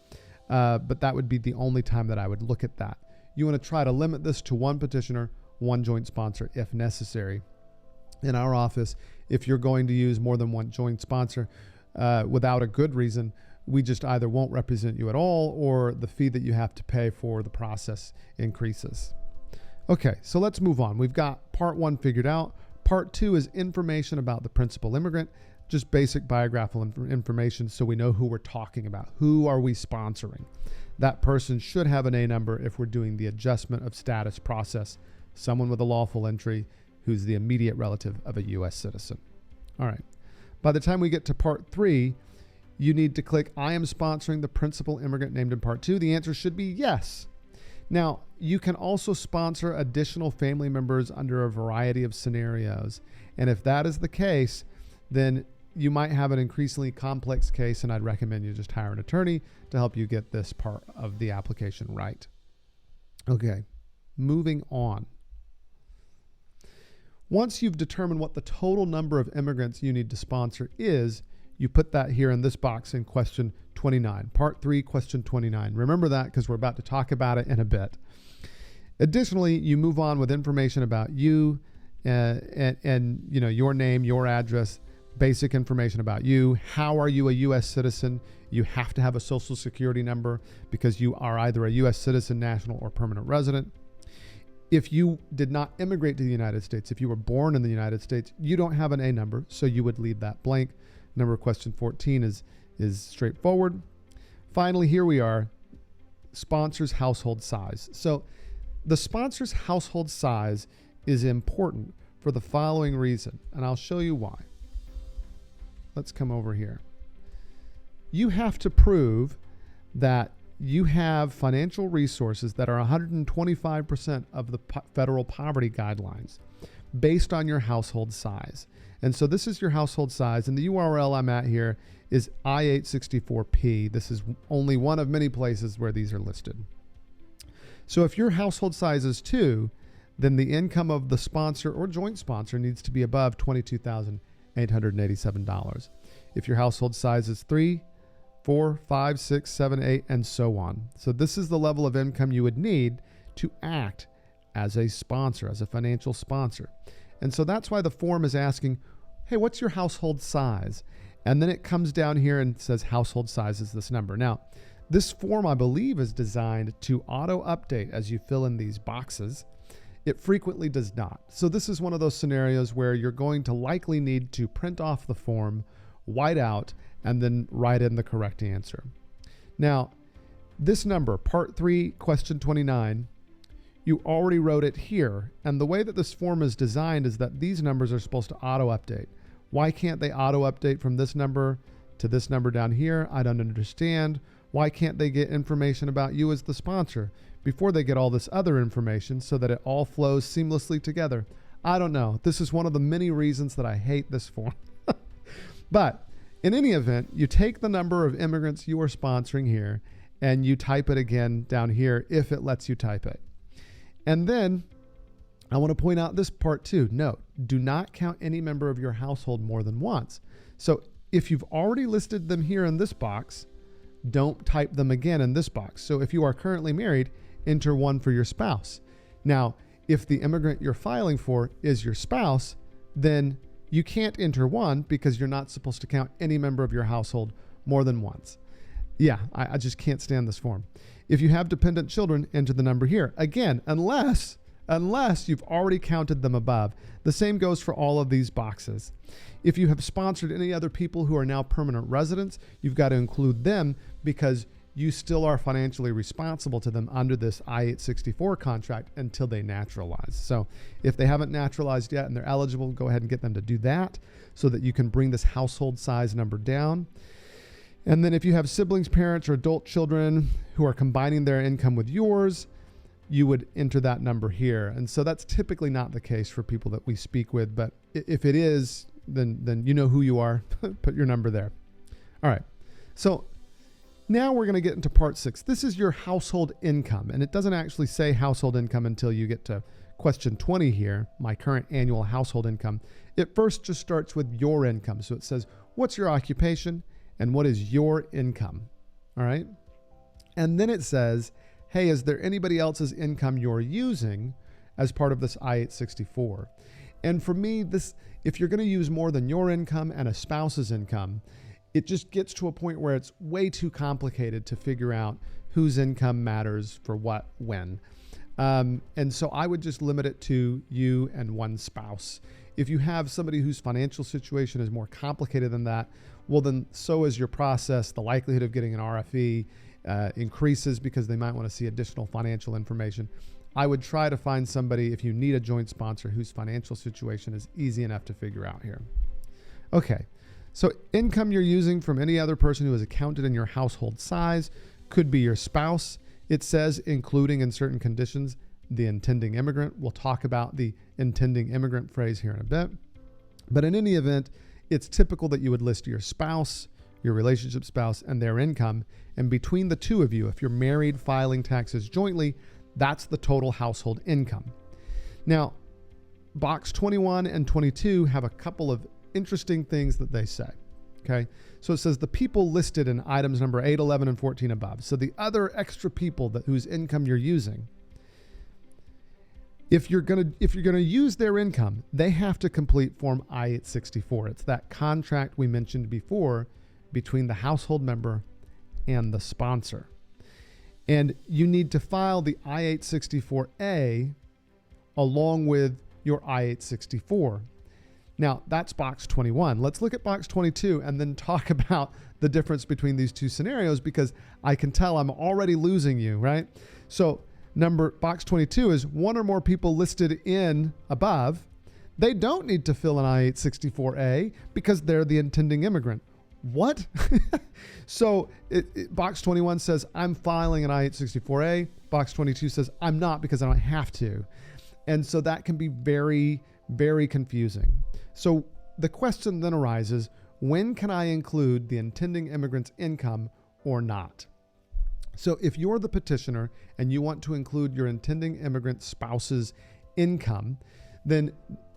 But that would be the only time that I would look at that. You want to try to limit this to one petitioner, one joint sponsor if necessary. In our office, if you're going to use more than one joint sponsor without a good reason, we just either won't represent you at all or the fee that you have to pay for the process increases. Okay, so let's move on. We've got part one figured out. Part two is information about the principal immigrant, just basic biographical information so we know who we're talking about. Who are we sponsoring? That person should have an A number if we're doing the adjustment of status process, someone with a lawful entry who's the immediate relative of a U.S. citizen. All right. By the time we get to part three, you need to click, I am sponsoring the principal immigrant named in part two. The answer should be yes. Now, you can also sponsor additional family members under a variety of scenarios. And if that is the case, then you might have an increasingly complex case, and I'd recommend you just hire an attorney to help you get this part of the application right. Okay, moving on. Once you've determined what the total number of immigrants you need to sponsor is, you put that here in this box in question 29, part 3, question 29. Remember that because we're about to talk about it in a bit. Additionally, you move on with information about you and you know, your name, your address, basic information about you. How are you a U.S. citizen? You have to have a social security number because you are either a U.S. citizen, national, or permanent resident. If you did not immigrate to the United States, if you were born in the United States, you don't have an A number, so you would leave that blank. Number question 14 is straightforward. Finally, here we are, sponsor's household size. So the sponsor's household size is important for the following reason, and I'll show you why. Let's come over here. You have to prove that you have financial resources that are 125% of the federal poverty guidelines based on your household size. And so this is your household size, and the URL I'm at here is I-864P. This is only one of many places where these are listed. So if your household size is 2, then the income of the sponsor or joint sponsor needs to be above $22,887. If your household size is 3, 4, 5, 6, 7, 8, and so on. So this is the level of income you would need to act as a sponsor, as a financial sponsor. And so that's why the form is asking, hey, what's your household size? And then it comes down here and says household size is this number. Now, this form, I believe, is designed to auto-update as you fill in these boxes. It frequently does not. So this is one of those scenarios where you're going to likely need to print off the form, white out, and then write in the correct answer. Now, this number, part 3, question 29, you already wrote it here. And the way that this form is designed is that these numbers are supposed to auto-update. Why can't they auto-update from this number to this number down here? I don't understand. Why can't they get information about you as the sponsor before they get all this other information so that it all flows seamlessly together? I don't know. This is one of the many reasons that I hate this form. But in any event, you take the number of immigrants you are sponsoring here and you type it again down here if it lets you type it. And then I want to point out this part too. Note, do not count any member of your household more than once. So if you've already listed them here in this box, don't type them again in this box. So if you are currently married, enter 1 for your spouse. Now, if the immigrant you're filing for is your spouse, then you can't enter 1 because you're not supposed to count any member of your household more than once. Yeah, I just can't stand this form. If you have dependent children, enter the number here. Again, unless unless you've already counted them above. The same goes for all of these boxes. If you have sponsored any other people who are now permanent residents, you've got to include them because you still are financially responsible to them under this I-864 contract until they naturalize. So if they haven't naturalized yet and they're eligible, go ahead and get them to do that so that you can bring this household size number down. And then if you have siblings, parents, or adult children who are combining their income with yours, you would enter that number here. And so that's typically not the case for people that we speak with, but if it is, then you know who you are. Put your number there. All right. So now we're going to get into part 6. This is your household income, and it doesn't actually say household income until you get to question 20 here, my current annual household income. It first just starts with your income. So it says, what's your occupation and what is your income? All right. And then it says, hey, is there anybody else's income you're using as part of this I-864? And for me, if you're going to use more than your income and a spouse's income, it just gets to a point where it's way too complicated to figure out whose income matters for what, when. And so I would just limit it to you and one spouse. If you have somebody whose financial situation is more complicated than that, well, then so is your process. The likelihood of getting an RFE increases because they might want to see additional financial information. I would try to find somebody, if you need a joint sponsor, whose financial situation is easy enough to figure out here. Okay, so income you're using from any other person who is accounted in your household size could be your spouse. It says, including in certain conditions, the intending immigrant. We'll talk about the intending immigrant phrase here in a bit. But in any event, it's typical that you would list your spouse, your relationship spouse, and their income. And between the two of you, if you're married filing taxes jointly, that's the total household income. Now, box 21 and 22 have a couple of interesting things that they say. Okay. So it says the people listed in items number 8, 11, and 14 above. So the other extra people whose income you're using, if you're going to use their income, they have to complete Form I-864. It's that contract we mentioned before between the household member and the sponsor. And you need to file the I-864A along with your I-864. Now, that's box 21. Let's look at box 22 and then talk about the difference between these two scenarios, because I can tell I'm already losing you, right? So box 22 is one or more people listed in above. They don't need to fill an I-864A because they're the intending immigrant. What? So box 21 says I'm filing an I-864A. Box 22 says I'm not because I don't have to. And so that can be very, very confusing. So the question then arises, when can I include the intending immigrant's income or not? So if you're the petitioner and you want to include your intending immigrant spouse's income, then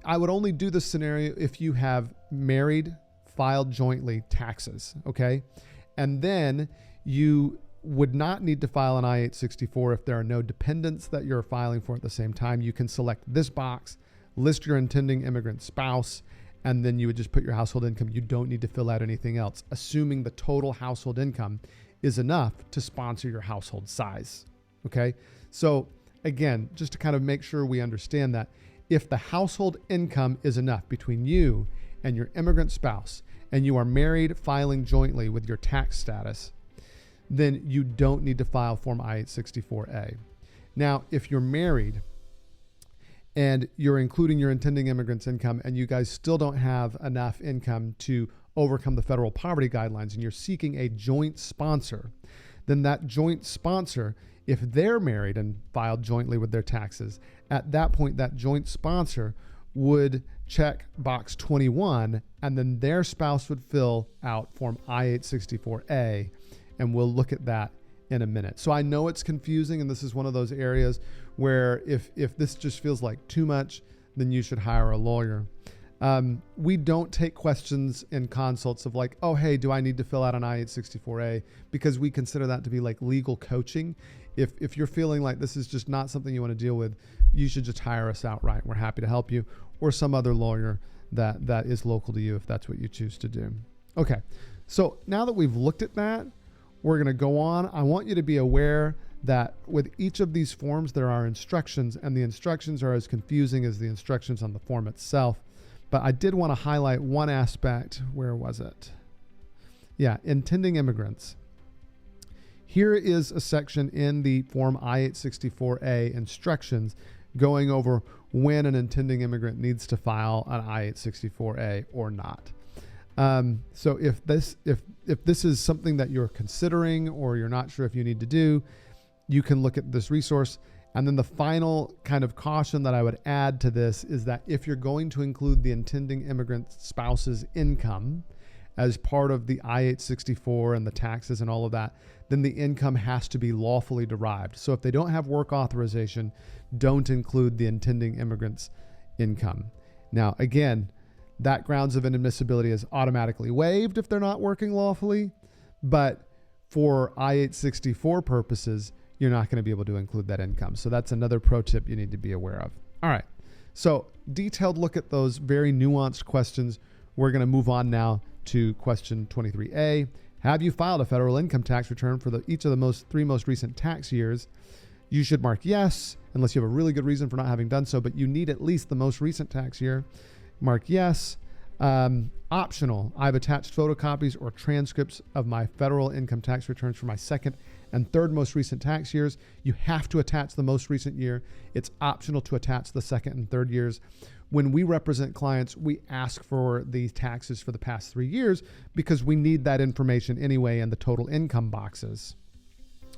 I would only do this scenario if you have married, filed jointly taxes, okay? And then you would not need to file an I-864 if there are no dependents that you're filing for at the same time. You can select this box, list your intending immigrant spouse, and then you would just put your household income. You don't need to fill out anything else, assuming the total household income is enough to sponsor your household size, okay? So again, just to kind of make sure we understand that, if the household income is enough between you and your immigrant spouse, and you are married filing jointly with your tax status, then you don't need to file Form I-864A. Now, if you're married and you're including your intending immigrant's income and you guys still don't have enough income to overcome the federal poverty guidelines and you're seeking a joint sponsor, then that joint sponsor, if they're married and filed jointly with their taxes, at that point, that joint sponsor would check box 21, and then their spouse would fill out Form I-864A, and we'll look at that in a minute. So I know it's confusing, and this is one of those areas where if this just feels like too much, then you should hire a lawyer. We don't take questions in consults of like, oh, hey, do I need to fill out an I-864A? Because we consider that to be like legal coaching. If you're feeling like this is just not something you want to deal with, you should just hire us outright. We're happy to help you, or some other lawyer that is local to you if that's what you choose to do. Okay, so now that we've looked at that, we're going to go on. I want you to be aware that with each of these forms, there are instructions, and the instructions are as confusing as the instructions on the form itself. But I did want to highlight one aspect. Where was it? Yeah, intending immigrants. Here is a section in the Form I-864A instructions going over when an intending immigrant needs to file an I-864A or not. So if this is something that you're considering or you're not sure if you need to do, you can look at this resource. And then the final kind of caution that I would add to this is that if you're going to include the intending immigrant spouse's income as part of the I-864 and the taxes and all of that, then the income has to be lawfully derived. So if they don't have work authorization, don't include the intending immigrant's income. Now, again, that grounds of inadmissibility is automatically waived if they're not working lawfully, but for I-864 purposes, you're not going to be able to include that income. So that's another pro tip you need to be aware of. All right. So detailed look at those very nuanced questions. We're going to move on now to question 23A. Have you filed a federal income tax return for each of the three most recent tax years? You should mark yes, unless you have a really good reason for not having done so, but you need at least the most recent tax year. Mark yes. Optional. I've attached photocopies or transcripts of my federal income tax returns for my second and third most recent tax years. You have to attach the most recent year. It's optional to attach the second and third years. When we represent clients, we ask for the taxes for the past 3 years because we need that information anyway in the total income boxes.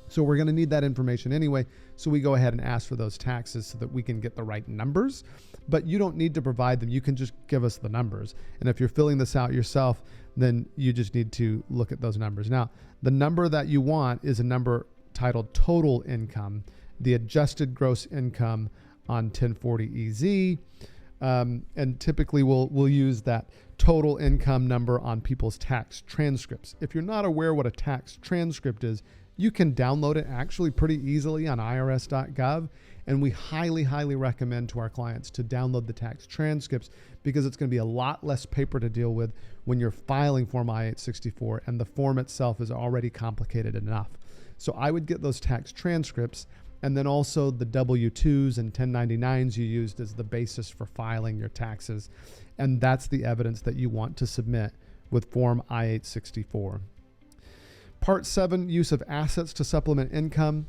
So we're going to need that information anyway. So we go ahead and ask for those taxes so that we can get the right numbers. But you don't need to provide them. You can just give us the numbers. And if you're filling this out yourself, then you just need to look at those numbers. Now, the number that you want is a number titled total income, the adjusted gross income on 1040EZ. And typically we'll use that total income number on people's tax transcripts. If you're not aware what a tax transcript is, you can download it actually pretty easily on irs.gov. And we highly, highly recommend to our clients to download the tax transcripts because it's going to be a lot less paper to deal with when you're filing Form I-864 and the form itself is already complicated enough. So I would get those tax transcripts and then also the W-2s and 1099s you used as the basis for filing your taxes. And that's the evidence that you want to submit with Form I-864. Part 7, use of assets to supplement income.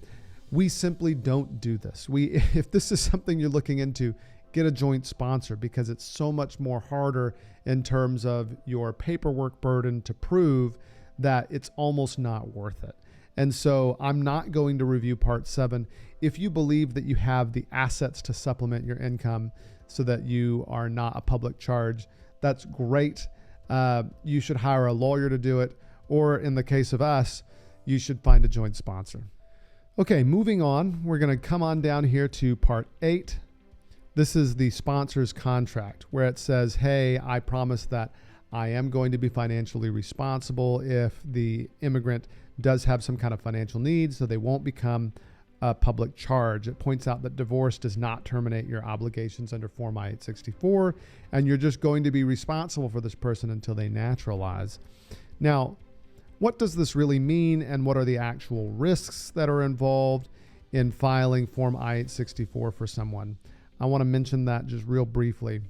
We simply don't do this. If this is something you're looking into, get a joint sponsor because it's so much more harder in terms of your paperwork burden to prove that it's almost not worth it. And so I'm not going to review Part 7. If you believe that you have the assets to supplement your income so that you are not a public charge, that's great. You should hire a lawyer to do it. Or in the case of us, you should find a joint sponsor. Okay, moving on, we're going to come on down here to Part 8. This is the sponsor's contract where it says, hey, I promise that I am going to be financially responsible if the immigrant does have some kind of financial needs, so they won't become a public charge. It points out that divorce does not terminate your obligations under Form I-864, and you're just going to be responsible for this person until they naturalize. Now, what does this really mean, and what are the actual risks that are involved in filing Form I-864 for someone? I want to mention that just real briefly.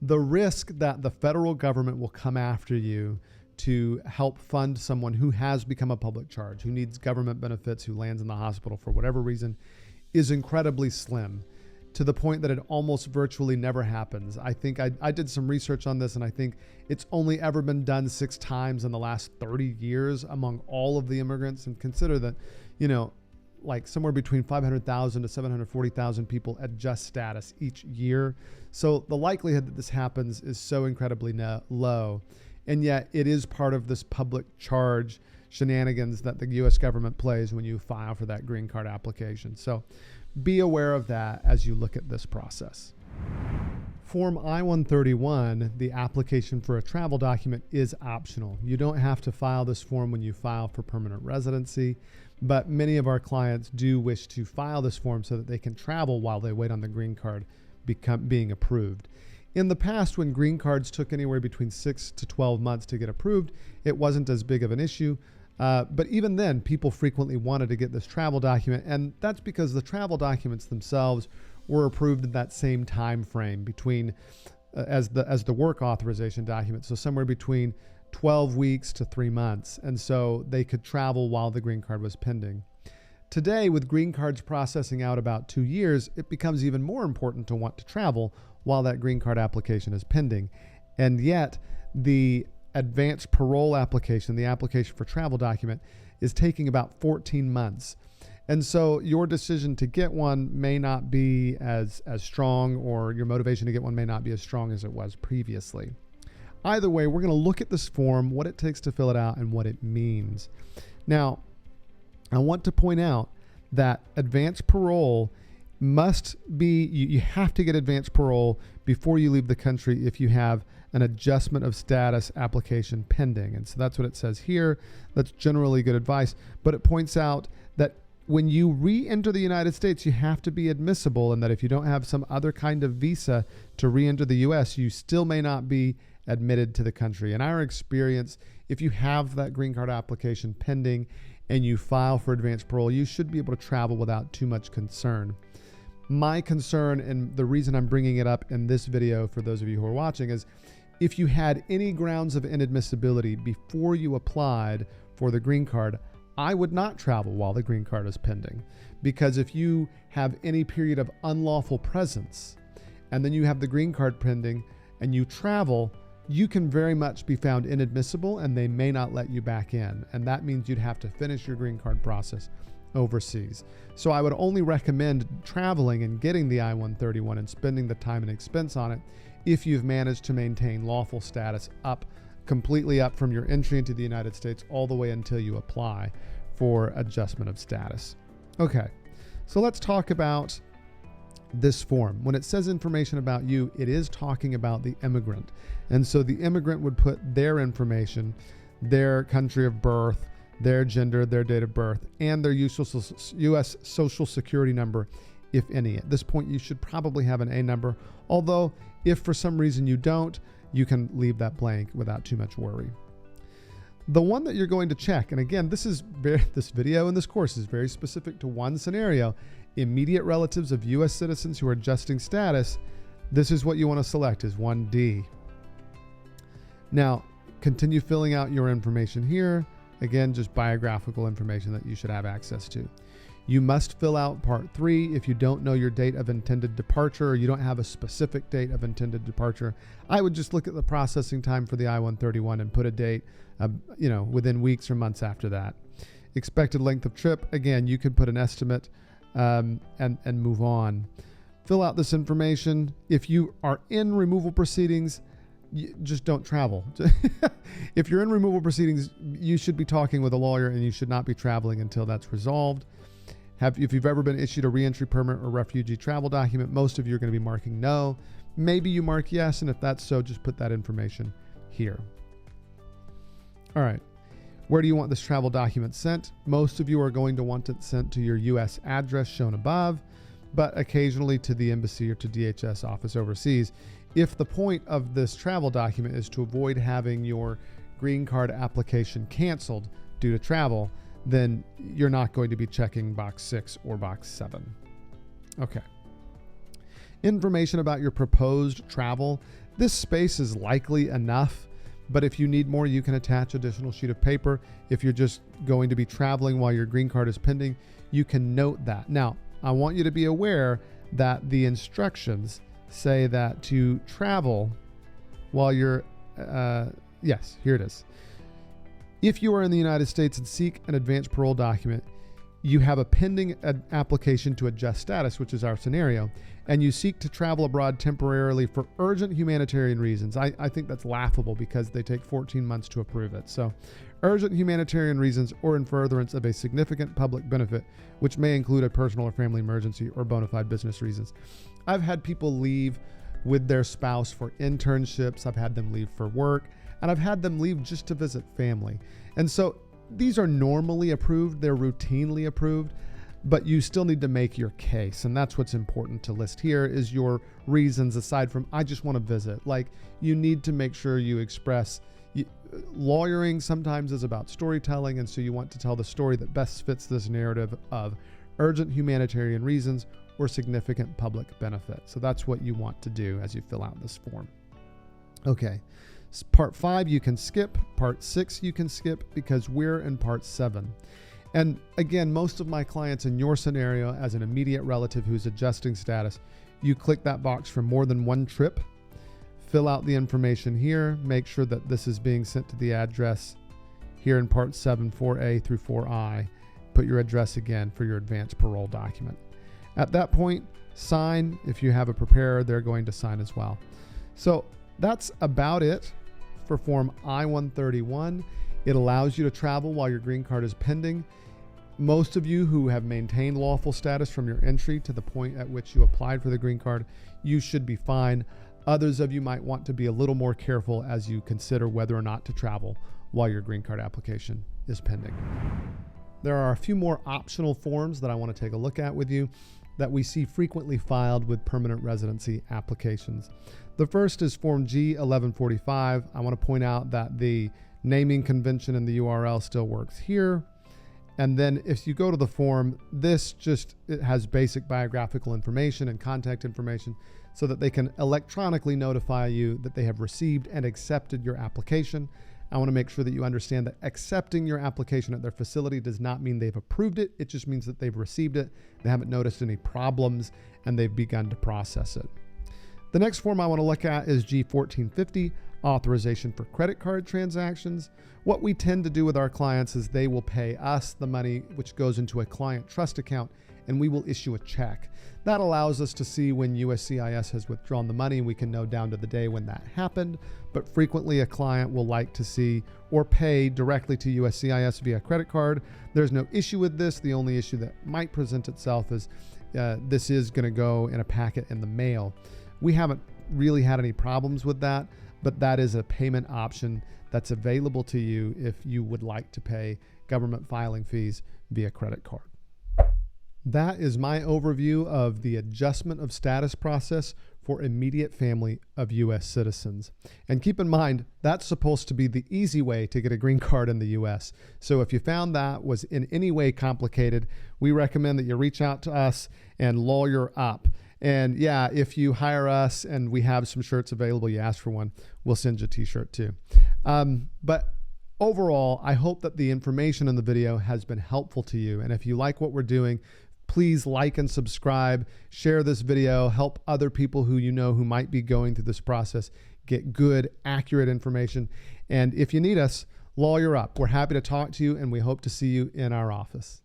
The risk that the federal government will come after you to help fund someone who has become a public charge, who needs government benefits, who lands in the hospital for whatever reason, is incredibly slim, to the point that it almost virtually never happens. I think I did some research on this, and I think it's only ever been done 6 times in the last 30 years among all of the immigrants. And consider that, like somewhere between 500,000 to 740,000 people adjust status each year. So the likelihood that this happens is so incredibly low. And yet it is part of this public charge shenanigans that the U.S. government plays when you file for that green card application. So be aware of that as you look at this process. Form I-131, the application for a travel document, is optional. You don't have to file this form when you file for permanent residency, but many of our clients do wish to file this form so that they can travel while they wait on the green card being approved. In the past, when green cards took anywhere between 6 to 12 months to get approved, it wasn't as big of an issue. But even then, people frequently wanted to get this travel document, and that's because the travel documents themselves were approved in that same time frame between as the work authorization document, so somewhere between 12 weeks to 3 months, and so they could travel while the green card was pending. Today, with green cards processing out about 2 years, it becomes even more important to want to travel while that green card application is pending. And yet, the advanced parole application, the application for travel document, is taking about 14 months. And so your decision to get one may not be as strong, or your motivation to get one may not be as strong as it was previously. Either way, we're going to look at this form, what it takes to fill it out, and what it means. Now, I want to point out that advanced parole must be, you have to get advanced parole before you leave the country if you have an adjustment of status application pending. And so that's what it says here. That's generally good advice, but it points out that when you re-enter the United States, you have to be admissible, and that if you don't have some other kind of visa to re-enter the U.S., you still may not be admitted to the country. In our experience, if you have that green card application pending and you file for advanced parole, you should be able to travel without too much concern. My concern, and the reason I'm bringing it up in this video for those of you who are watching, is if you had any grounds of inadmissibility before you applied for the green card, I would not travel while the green card is pending. Because if you have any period of unlawful presence and then you have the green card pending and you travel, you can very much be found inadmissible and they may not let you back in. And that means you'd have to finish your green card process overseas. So I would only recommend traveling and getting the I-131 and spending the time and expense on it if you've managed to maintain lawful status completely up from your entry into the United States all the way until you apply for adjustment of status. Okay, so let's talk about this form. When it says information about you, it is talking about the immigrant. And so the immigrant would put their information, their country of birth, their gender, their date of birth, and their U.S. Social Security number, if any. At this point, you should probably have an A number, although if for some reason you don't, you can leave that blank without too much worry. The one that you're going to check, and again, this video and this course is very specific to one scenario, immediate relatives of U.S. citizens who are adjusting status. This is what you want to select, is 1D. Now, continue filling out your information here. Again, just biographical information that you should have access to. You must fill out part 3 if you don't know your date of intended departure, or you don't have a specific date of intended departure. I would just look at the processing time for the I-131 and put a date, within weeks or months after that. Expected length of trip, again, you could put an estimate and move on. Fill out this information. If you are in removal proceedings, just don't travel. If you're in removal proceedings, you should be talking with a lawyer and you should not be traveling until that's resolved. If you've ever been issued a reentry permit or refugee travel document, most of you are going to be marking no. Maybe you mark yes, and if that's so, just put that information here. All right. Where do you want this travel document sent? Most of you are going to want it sent to your U.S. address shown above, but occasionally to the embassy or to DHS office overseas. If the point of this travel document is to avoid having your green card application canceled due to travel, then you're not going to be checking box 6 or box 7. Okay. Information about your proposed travel. This space is likely enough, but if you need more, you can attach additional sheet of paper. If you're just going to be traveling while your green card is pending, you can note that. Now, I want you to be aware that the instructions say that to travel while you're, yes, here it is. If you are in the United States and seek an advanced parole document, you have a pending application to adjust status, which is our scenario, and you seek to travel abroad temporarily for urgent humanitarian reasons. I think that's laughable because they take 14 months to approve it. So urgent humanitarian reasons or in furtherance of a significant public benefit, which may include a personal or family emergency or bona fide business reasons. I've had people leave with their spouse for internships. I've had them leave for work, and I've had them leave just to visit family. And so these are normally approved. They're routinely approved, but you still need to make your case. And that's what's important to list here is your reasons aside from, I just want to visit. Like, you need to make sure you express, Lawyering sometimes is about storytelling, and so you want to tell the story that best fits this narrative of urgent humanitarian reasons or significant public benefit. So that's what you want to do as you fill out this form. Okay, part 5 you can skip, part 6 you can skip because we're in part 7. And again, most of my clients in your scenario, as an immediate relative who's adjusting status, you click that box for more than one trip, fill out the information here, make sure that this is being sent to the address here in part 7, 4A through 4I, put your address again for your advance parole document. At that point, sign. If you have a preparer, they're going to sign as well. So that's about it for Form I-131. It allows you to travel while your green card is pending. Most of you who have maintained lawful status from your entry to the point at which you applied for the green card, you should be fine. Others of you might want to be a little more careful as you consider whether or not to travel while your green card application is pending. There are a few more optional forms that I want to take a look at with you that we see frequently filed with permanent residency applications. The first is Form G-1145. I want to point out that the naming convention in the URL still works here. And then if you go to the form, it has basic biographical information and contact information so that they can electronically notify you that they have received and accepted your application. I want to make sure that you understand that accepting your application at their facility does not mean they've approved it. It just means that they've received it, they haven't noticed any problems, and they've begun to process it. The next form I want to look at is G1450, Authorization for Credit Card Transactions. What we tend to do with our clients is they will pay us the money which goes into a client trust account, and we will issue a check. That allows us to see when USCIS has withdrawn the money, and we can know down to the day when that happened. But frequently a client will like to see or pay directly to USCIS via credit card. There's no issue with this. The only issue that might present itself is this is going to go in a packet in the mail. We haven't really had any problems with that, but that is a payment option that's available to you if you would like to pay government filing fees via credit card. That is my overview of the adjustment of status process for immediate family of U.S. citizens. And keep in mind, that's supposed to be the easy way to get a green card in the U.S. So if you found that was in any way complicated, we recommend that you reach out to us and lawyer up. And yeah, if you hire us and we have some shirts available, you ask for one, we'll send you a t-shirt too. But overall, I hope that the information in the video has been helpful to you. And if you like what we're doing, please like and subscribe, share this video, help other people who you know who might be going through this process get good, accurate information. And if you need us, lawyer up. We're happy to talk to you, and we hope to see you in our office.